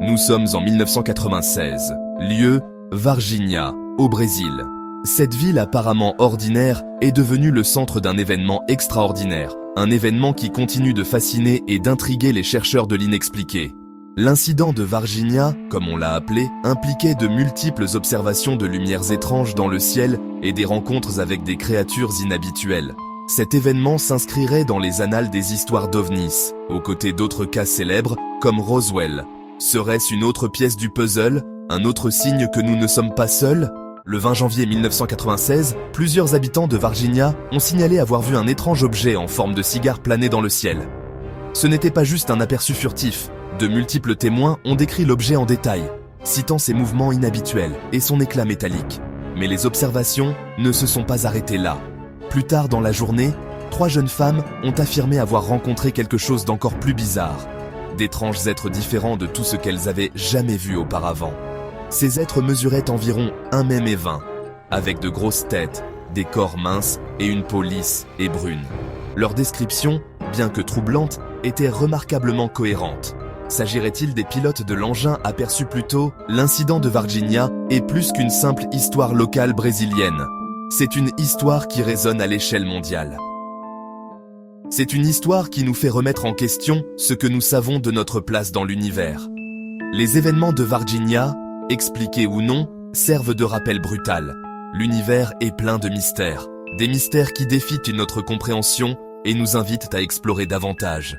Nous sommes en 1996. Lieu, Varginha, au Brésil. Cette ville apparemment ordinaire est devenue le centre d'un événement extraordinaire. Un événement qui continue de fasciner et d'intriguer les chercheurs de l'inexpliqué. L'incident de Varginha, comme on l'a appelé, impliquait de multiples observations de lumières étranges dans le ciel et des rencontres avec des créatures inhabituelles. Cet événement s'inscrirait dans les annales des histoires d'ovnis, aux côtés d'autres cas célèbres, comme Roswell. Serait-ce une autre pièce du puzzle, un autre signe que nous ne sommes pas seuls ? Le 20 janvier 1996, plusieurs habitants de Varginha ont signalé avoir vu un étrange objet en forme de cigare planer dans le ciel. Ce n'était pas juste un aperçu furtif. De multiples témoins ont décrit l'objet en détail, citant ses mouvements inhabituels et son éclat métallique. Mais les observations ne se sont pas arrêtées là. Plus tard dans la journée, 3 jeunes femmes ont affirmé avoir rencontré quelque chose d'encore plus bizarre. D'étranges êtres différents de tout ce qu'elles avaient jamais vu auparavant. Ces êtres mesuraient environ 1,20 m, avec de grosses têtes, des corps minces et une peau lisse et brune. Leur description, bien que troublante, était remarquablement cohérente. S'agirait-il des pilotes de l'engin aperçus plus tôt ? L'incident de Varginha est plus qu'une simple histoire locale brésilienne. C'est une histoire qui résonne à l'échelle mondiale. C'est une histoire qui nous fait remettre en question ce que nous savons de notre place dans l'univers. Les événements de Varginha, expliqués ou non, servent de rappel brutal. L'univers est plein de mystères. Des mystères qui défient notre compréhension et nous invitent à explorer davantage.